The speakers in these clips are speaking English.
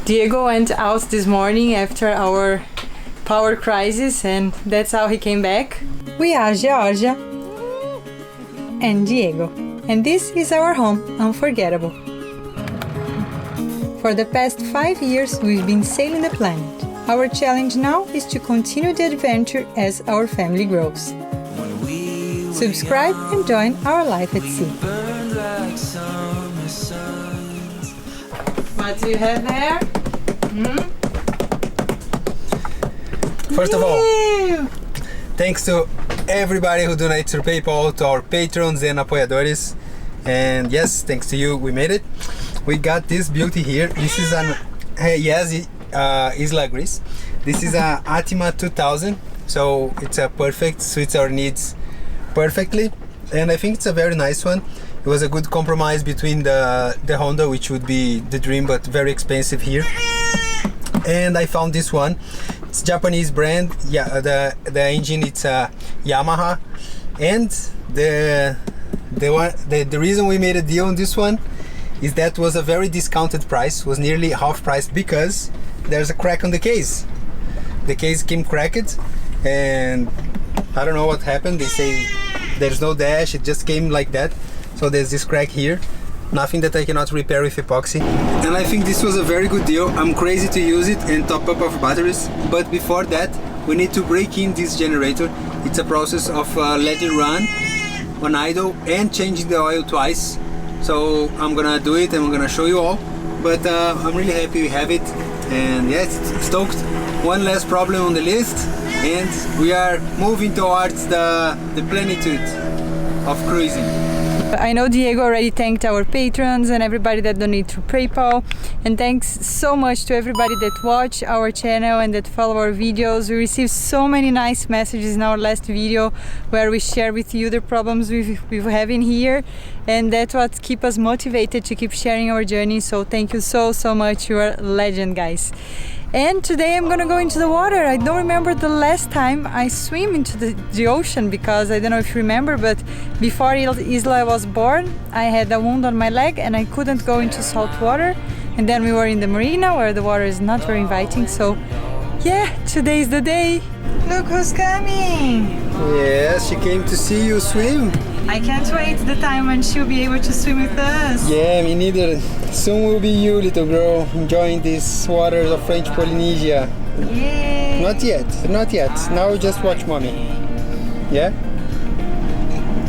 Diego went out this morning after our power crisis, and that's how he came back. We are Georgia and Diego, and this is our home, Unforgettable. For the past 5 years, we've been sailing the planet. Our challenge now is to continue the adventure as our family grows. Subscribe and join our life at sea. What do you have there? First of all, thanks to everybody who donates through PayPal, to our patrons and apoiadores. And yes, thanks to you, we made it. We got this beauty here. This is an Isla Gris. This is a Atima 2000, so it's a perfect, suits our needs perfectly. And I think it's a very nice one. It was a good compromise between the Honda, which would be the dream but very expensive here, and I found this one. It's Japanese brand. Yeah, the engine, it's a Yamaha, and the reason we made a deal on this one is that was a very discounted price, was nearly half price, because there's a crack on the case. The case came cracked, and I don't know what happened. They say there's no dash, it just came like that. So there's this crack here, nothing that I cannot repair with epoxy. And I think this was a very good deal. I'm crazy to use it and top up our batteries. But before that, we need to break in this generator. It's a process of letting it run on idle and changing the oil twice. So I'm gonna do it and I'm gonna show you all. But I'm really happy we have it. And yes, it's stoked. One less problem on the list. And we are moving towards the plenitude of cruising. I know Diego already thanked our patrons and everybody that donate through PayPal, and thanks so much to everybody that watch our channel and that follow our videos. We received so many nice messages in our last video where we share with you the problems we're having here, and that's what keeps us motivated to keep sharing our journey. So thank you so much. You are a legend, guys. And today I'm gonna go into the water. I don't remember the last time I swim into the ocean, because I don't know if you remember, but before Isla was born, I had a wound on my leg and I couldn't go into salt water. And then we were in the Marina, where the water is not very inviting. So yeah, today's the day. Look who's coming! Yes, she came to see you swim. I can't wait the time when she'll be able to swim with us. Yeah, me neither. Soon will be you, little girl, enjoying these waters of French Polynesia. Yay! Not yet, not yet. Now just watch mommy. Yeah?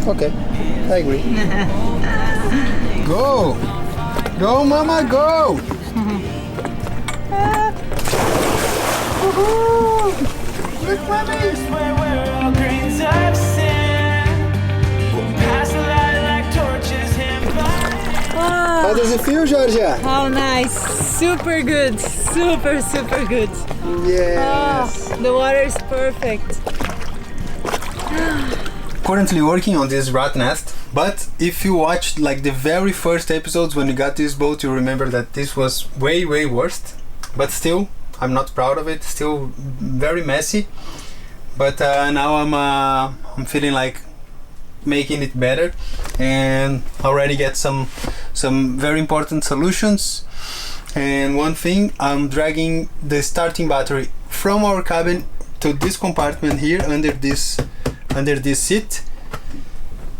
Okay, I agree. Go! Go, mama, go! Look, mommy! How does it feel, Georgia? Oh, nice. Super good. Super good. Yes. Oh, the water is perfect. Currently working on this rat nest, but if you watched like the very first episodes when we got this boat, you remember that this was way worse. But still, I'm not proud of it. Still very messy. But now I'm feeling like making it better, and already get some very important solutions. And one thing, I'm dragging the starting battery from our cabin to this compartment here under this seat,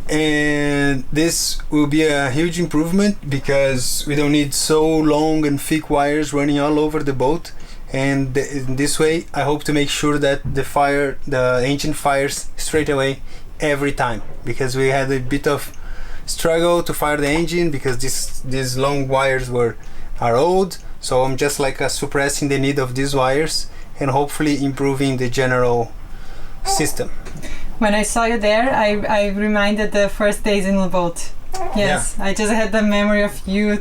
and this will be a huge improvement because we don't need so long and thick wires running all over the boat. And in this way I hope to make sure that the engine fires straight away every time, because we had a bit of struggle to fire the engine because these long wires are old. So I'm just like suppressing the need of these wires and hopefully improving the general system. When I saw you there, I reminded the first days in the boat. Yes, yeah. I just had the memory of you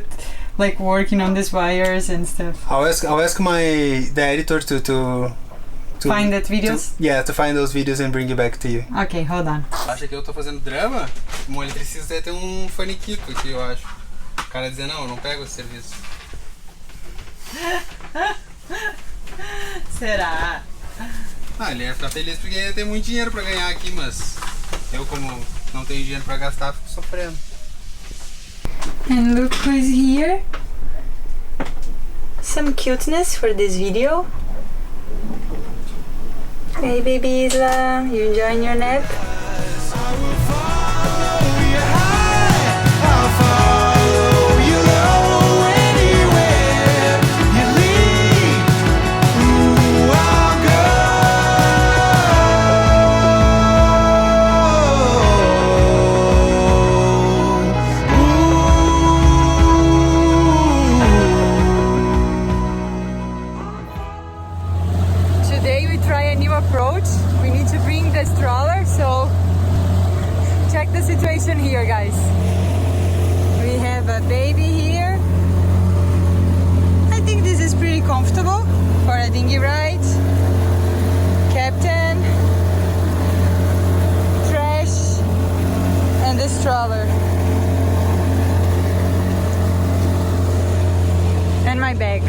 like working on these wires and stuff. I'll ask the editor to find that videos? To find those videos and bring it back to you. Okay, hold on. Acha que eu tô fazendo drama? Bom, ele precisa ter um faniquito aqui, eu acho. O cara dizer, não pega o serviço. Será? Ele ia ficar feliz porque ia ter muito dinheiro pra ganhar aqui, mas eu, como não tenho dinheiro pra gastar, fico sofrendo. And look who's here. some cuteness for this video. Hey baby Isla, you enjoying your nap? We need to bring the stroller, so check the situation here, guys. We have a baby here. I think this is pretty comfortable for a dinghy ride. Captain, trash, and the stroller. And my bag.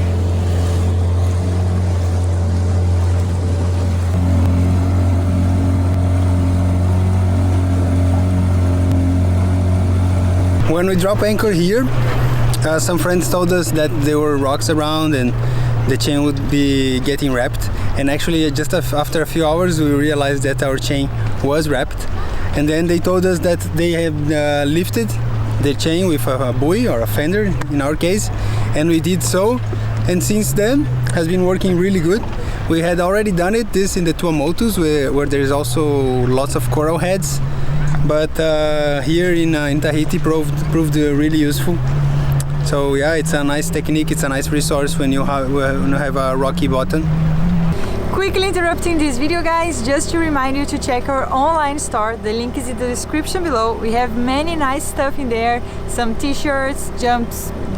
When we drop anchor here, some friends told us that there were rocks around and the chain would be getting wrapped. And actually, just after a few hours, we realized that our chain was wrapped. And then they told us that they have lifted the chain with a buoy or a fender, in our case, and we did so. And since then, has been working really good. We had already done this in the Tuamotus, where there is also lots of coral heads. But here in Tahiti proved really useful. So yeah, it's a nice technique, it's a nice resource when you have a rocky bottom. Quickly interrupting this video, guys, just to remind you to check our online store. The link is in the description below. We have many nice stuff in there, some t-shirts,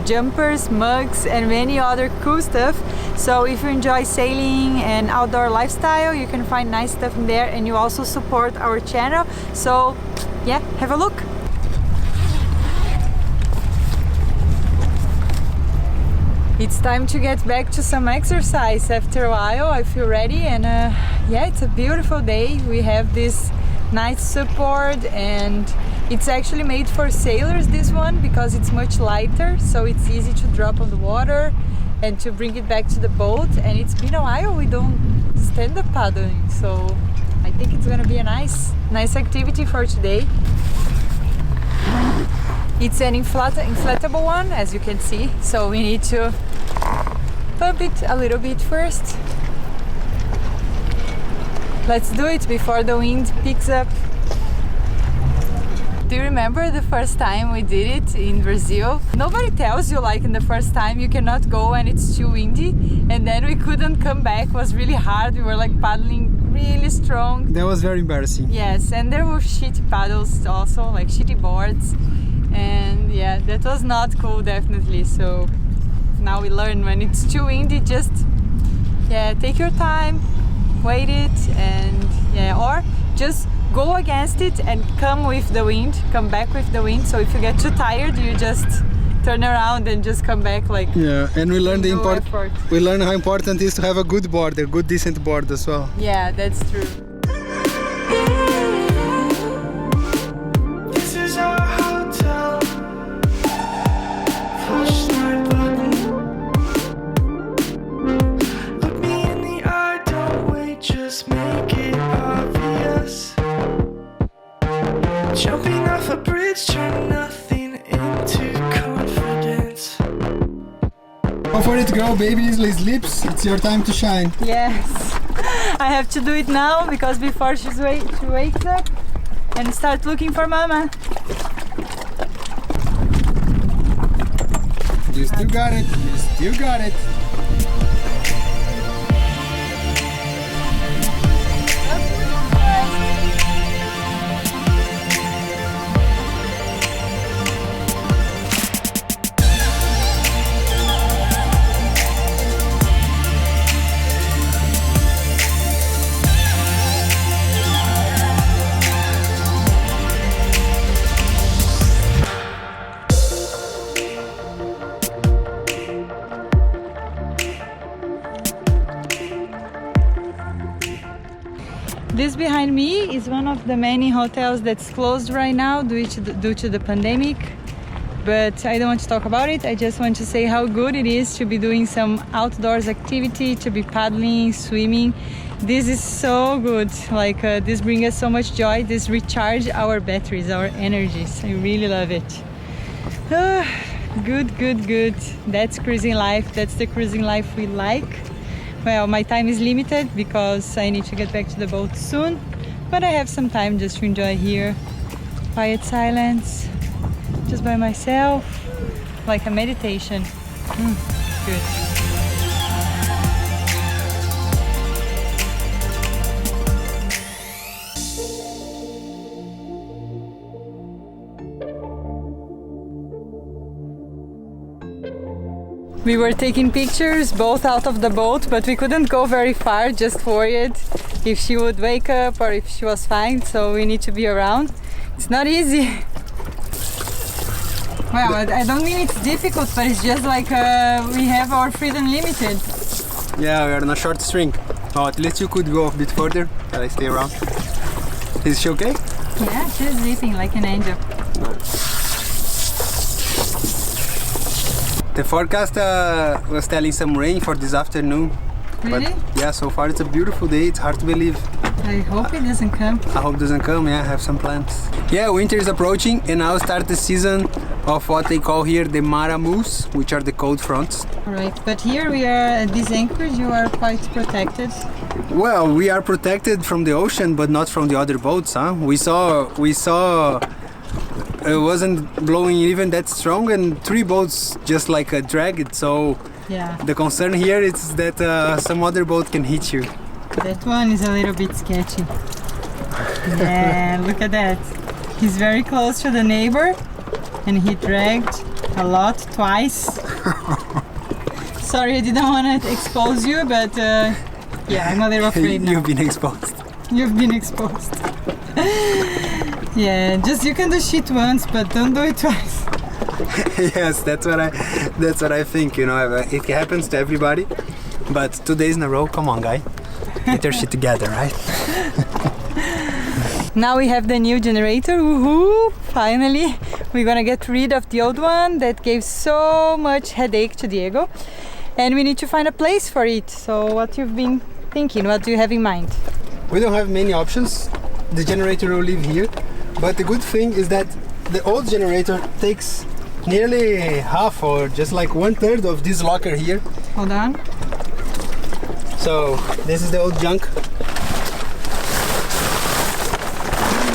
jumpers, mugs, and many other cool stuff. So if you enjoy sailing and outdoor lifestyle, you can find nice stuff in there, and you also support our channel. So yeah, have a look. It's time to get back to some exercise. After a while I feel ready, and yeah, it's a beautiful day. We have this nice support, and it's actually made for sailors, this one, because it's much lighter, so it's easy to drop on the water and to bring it back to the boat. And it's been a while we don't stand up paddling, so I think it's gonna be a nice activity for today. It's an inflatable one, as you can see, so we need to pump it a little bit first. Let's do it before the wind picks up. Do you remember the first time we did it in Brazil? Nobody tells you, like, in the first time you cannot go and it's too windy, and then we couldn't come back. It was really hard. We were like paddling really strong. That was very embarrassing. Yes, and there were shitty paddles also, like shitty boards, and yeah, that was not cool, definitely. So now we learn when it's too windy, just take your time, wait it, and or just go against it and come with the wind, come back with the wind. So if you get too tired, you just turn around and just come back, like, yeah. And we learned we learned how important it is to have a good board, a good decent board as well. Yeah, that's true. This is our hotel. Push start button. Look me in the eye, don't wait, just make it obvious. Jumping off a bridge, turn nothing into confidence. Go for it, girl, baby. Isla sleeps. It's your time to shine. Yes, I have to do it now, because before she wakes up and start looking for mama. You still got it. You still got it. This behind me is one of the many hotels that's closed right now due to the pandemic. but I don't want to talk about it. I just want to say how good it is to be doing some outdoors activity, to be paddling, swimming. This is so good. Like this brings us so much joy. This recharge our batteries, our energies. I really love it. Good, good, good. That's cruising life. That's the cruising life we like. Well, my time is limited because I need to get back to the boat soon, but I have some time just to enjoy here. Quiet silence, just by myself, like a meditation. Good. We were taking pictures both out of the boat, but we couldn't go very far, just worried if she would wake up or if she was fine, so we need to be around. It's not easy. Well, I don't mean it's difficult, but it's just like we have our freedom limited. Yeah, we are on a short string. Oh, at least you could go a bit further. I stay around. Is she okay? Yeah, she's sleeping like an angel. The forecast was telling some rain for this afternoon. Really? But yeah, so far it's a beautiful day. It's hard to believe. I hope it doesn't come. I hope it doesn't come. Yeah, I have some plans. Yeah, winter is approaching and now start the season of what they call here the maramus, which are the cold fronts. Alright, but here we are at this Anchorage, you are quite protected. Well, we are protected from the ocean, but not from the other boats, huh? We saw it wasn't blowing even that strong and 3 boats just like dragged, so Yeah, the concern here is that some other boat can hit you. that one is a little bit sketchy. Yeah, look at that. He's very close to the neighbor and he dragged a lot, twice. Sorry, I didn't want to expose you, but yeah, I'm a little afraid now. You've been exposed. You've been exposed. Yeah, just you can do shit once, but don't do it twice. Yes, that's what I think, you know, it happens to everybody. But 2 days in a row, come on, guy. Get your shit together, right? Now we have the new generator, woohoo! Finally, we're gonna get rid of the old one that gave so much headache to Diego. And we need to find a place for it. So what you've been thinking, what do you have in mind? We don't have many options. The generator will live here. But the good thing is that the old generator takes nearly half or just like 1/3 of this locker here. Hold on. So this is the old junk.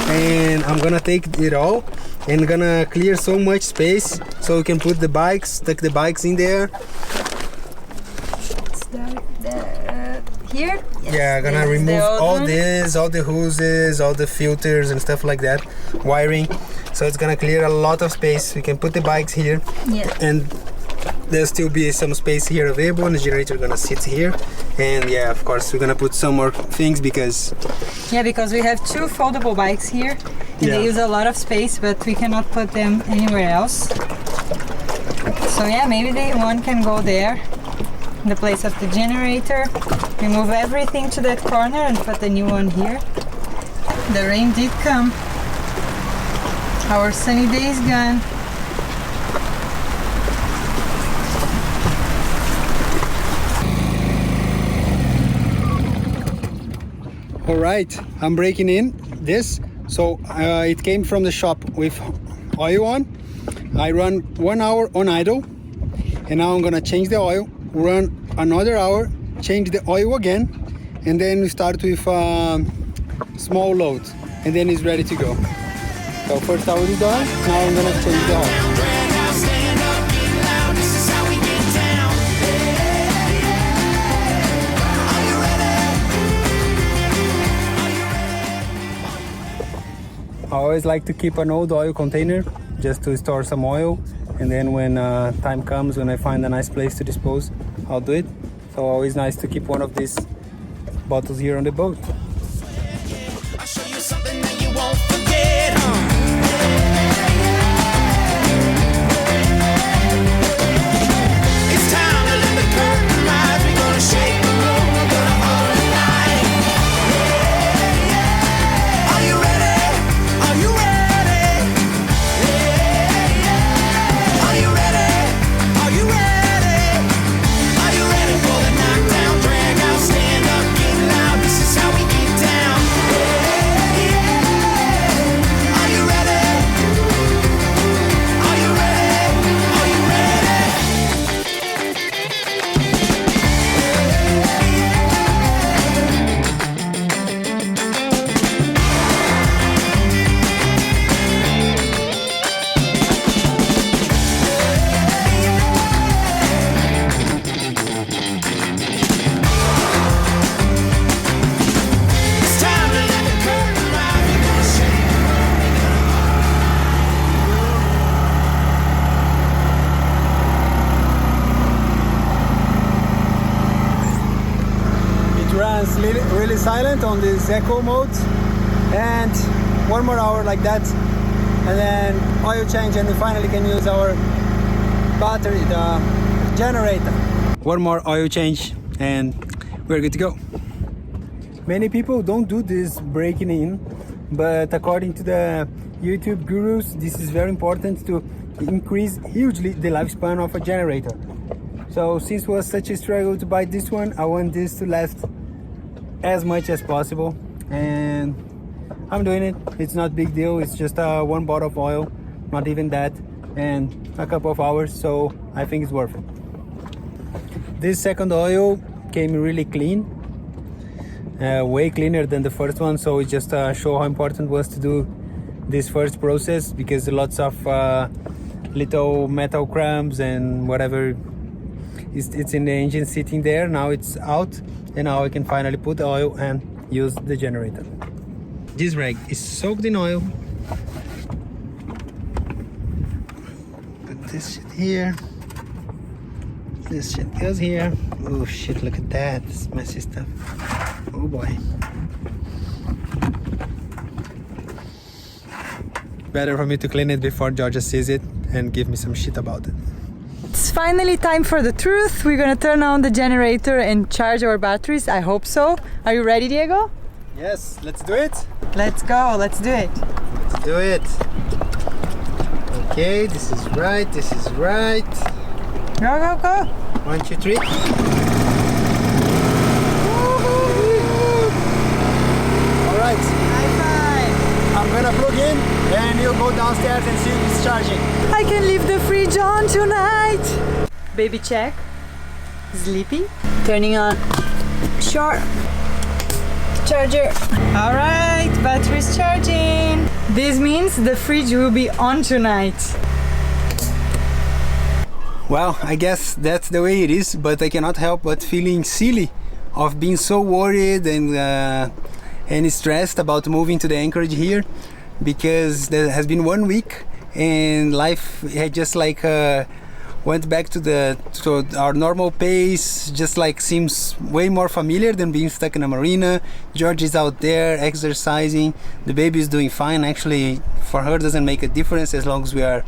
And I'm gonna take it all and gonna clear so much space so we can put the bikes, tuck the bikes in there. Here? Yes, Yeah, gonna remove all this, all the hoses, all the filters and stuff like that, wiring. So it's gonna clear a lot of space. We can put the bikes here, Yeah. and there'll still be some space here available, and the generator gonna sit here. And yeah, of course, we're gonna put some more things because Yeah, because we have 2 foldable bikes here and they Yeah. use a lot of space, but we cannot put them anywhere else. So yeah, maybe one can go there in the place of the generator. Remove everything to that corner and put the new one here. The rain did come. Our sunny day is gone. all right, I'm breaking in this. So it came from the shop with oil on. I run 1 hour on idle, and now I'm gonna change the oil, run another hour, change the oil again, and then we start with small load, and then it's ready to go. So first hour is done, now I'm gonna change the oil. I always like to keep an old oil container just to store some oil, and then when time comes, when I find a nice place to dispose, I'll do it. So always nice to keep one of these bottles here on the boat. I'll show you something that you won't forget, huh? It's time to let the curtain rise. We're gonna shake the room, we're gonna hold the night. Are you ready? Are you ready? really silent on this eco mode, and 1 more hour like that, and then oil change, and we finally can use our battery, the generator. 1 more oil change and we're good to go. Many people don't do this breaking in, but according to the YouTube gurus, this is very important to increase hugely the lifespan of a generator. So since it was such a struggle to buy this one, I want this to last as much as possible, and I'm doing it. It's not a big deal. It's just 1 bottle of oil, not even that, and a couple of hours, so I think it's worth it. This second oil came really clean, way cleaner than the first one, so it just show how important it was to do this first process, because lots of little metal crumbs and whatever it's in the engine sitting there. Now it's out, and now I can finally put the oil and use the generator. This rag is soaked in oil. Put this shit here. This shit goes here. Oh shit, look at that. This messy stuff. Oh boy. Better for me to clean it before Georgia sees it and give me some shit about it. It's finally time for the truth. We're gonna turn on the generator and charge our batteries. I hope so. Are you ready, Diego? Yes, let's do it. Let's go, let's do it. Let's do it. Okay, this is right, this is right. Go, go, go. 1, 2, 3. Alright. High five. I'm gonna plug in and you'll go downstairs and see if it's charging. I can leave the fridge on tonight. Baby check. Sleeping. Turning on short charger. Alright, battery's charging. This means the fridge will be on tonight. Well, I guess that's the way it is, but I cannot help but feeling silly of being so worried and stressed about moving to the Anchorage here, because there has been 1 week and life had just like went back to our normal pace. Just like seems way more familiar than being stuck in a marina. George is out there exercising. The baby is doing fine. Actually, for her doesn't make a difference as long as we are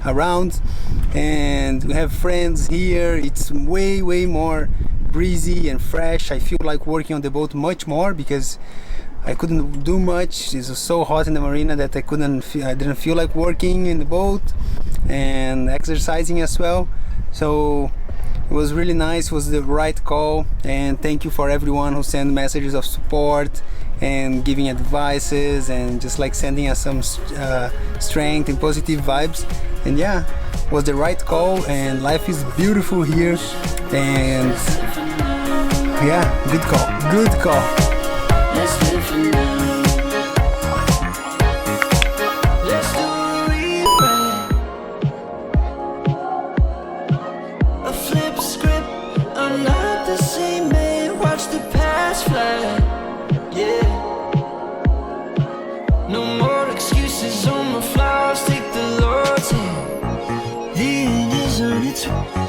around, and we have friends here. It's way more breezy and fresh. I feel like working on the boat much more because I couldn't do much. It was so hot in the marina that I didn't feel like working in the boat and exercising as well. So it was really nice. It was the right call, and thank you for everyone who sent messages of support and giving advices and just like sending us some strength and positive vibes. And yeah, it was the right call, and life is beautiful here, and yeah, good call. Let's live for now. Let's do a rewrite, a flip script. I'm not the same man. Watch the past fly. Yeah. No more excuses on my flaws. Take the Lord's hand. The end is on its way.